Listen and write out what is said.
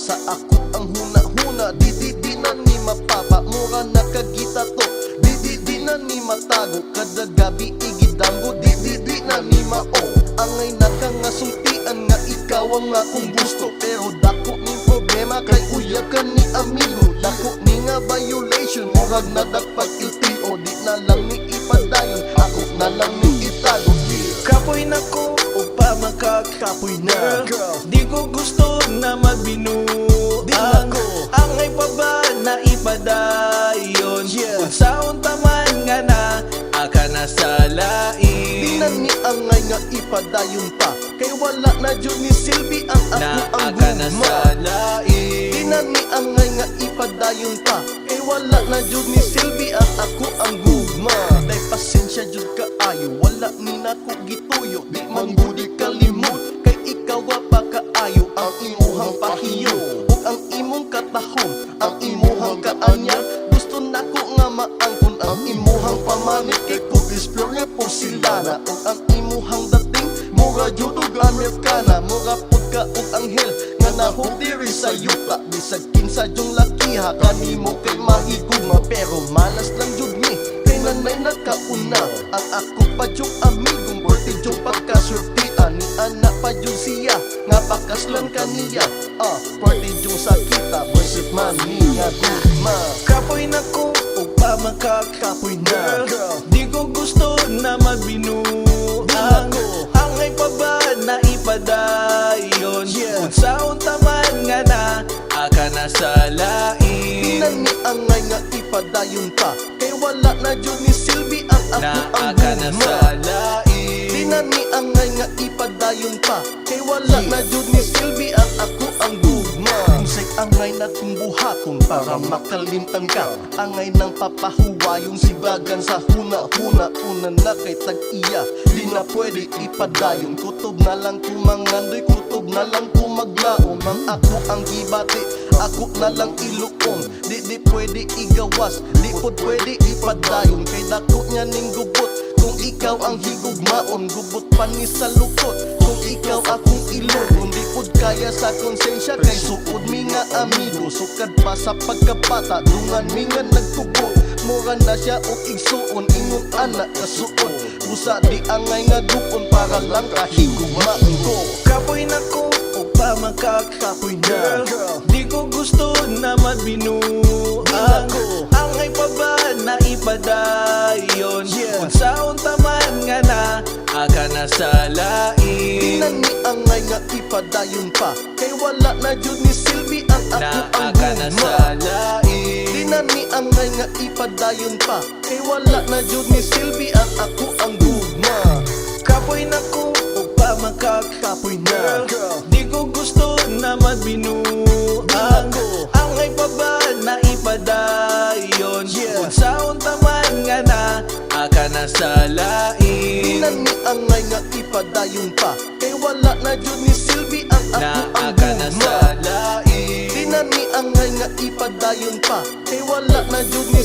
sa ako ang huna-huna. Di na ni mapapa, mura nakagita to. Di na ni matago, kada gabi igidamgo. Di na ni mao, angay nakangasultian nga ikaw ang akong gusto. Pero dako ni problema kay uyab ka ni amigo. Dako ni nga violation, murag nadagpag iltio. Di na lang ni ipadayon, ako na lang ni itago. Kapoy na ko o pa makakapoy na. Di ko gusto na magbinuang. Angay pa ba na ipadayon? Kung saon taman nga na aka na sa lain. Di na ni angay nga ipadayon pa, kay wala na jud ni silbi ang ako Na ang aka na gugma. sa lain. Di na ni angay nga ipadayon pa, kay wala na jud ni silbi ang ako ang gugma. Day pasensya jud kaayo, wala ni nako gituyo. Di man budi kalimot, kay ikaw pa kaayo ang imuhang pahiyo. Ug ang imong katahom, ang imuhang kaanyar. Gusto nako nga maangkon ang imuhang pamanit. Kay kubis pure nga porsilana. Ug ang imuhang dating, mura jud ug Amerikana. Mura pud ka ug anghel nga nahog diri sa yuta. Bisag kinsa jung lakiha kanimo kay mahigugma. Pero malas lang jud mi, kay nanay nakauna. Ang ako pa jung amigong birthday jung pagkasurtian. Ni anak pa jung siya, nga pakaslan kaniya. Birthday jung sakita, versus man niya gugma. Kapoy na ko o pa makakapoy na. Di ko gusto na magbinuang. Angay pa ba na ipadayon? Kung saon taman nga na aka na sa Di lain. na ni angay nga ipadayon pa, kay wala na jud ni silbi ang ako Na ang aka na sa gugma. Di na lain. ni angay nga ipadayon pa, kay wala na jud ni silbi ang ako ang gugma. Unsay angay na tumbuhaton para makalimtan ka. Angay nang papahuwayong sibagan sa huna-huna. Una na kay tag-iya, di na pwede ipadayon. Kutob na lang kumangandoy, kutob na lang kumaglaom. Ang ako ang gibati, ako na lang iluom. Di pwede igawas, di pod pwede ipadayon. Kay dako niya ning gubot, kung ikaw ang higugmaon. Gubot pa ni sa lukot, kung ikaw akong ilog. Kung di pod kaya sa konsensya, kay suod mi nga amigo. Sukad pa sa pagkabata, dungan mi nga nagtubo. Mura na siya o igsuon, ingon anak kasuon. Usa di angay nga dupon, para lang kahigugmaan ko. Kapoy na ko o pa makakapoy na. Di ko gusto na magbinuang. Angay pa ba na ipadayon? Kung saon taman nga na aka na sa Di lain. na ni angay nga ipadayon pa, kay wala na jud ni silbi ang ako Na ang aka na sa gugma. Di lain. na ni angay nga ipadayon pa, kay wala na jud ni silbi ang ako ang gugma. Kapoy na ko o pa makakapoy na. Di ko gusto na magbinuang. Angay pa ba na ipadayon? Kung saon taman nga na aka na sa Di lain. na ni angay nga ipadayon pa, kay wala na jud ni silbi ang ako Na ang aka na sa gugma. Di lain. na ni angay nga ipadayon pa, kay wala na jud ni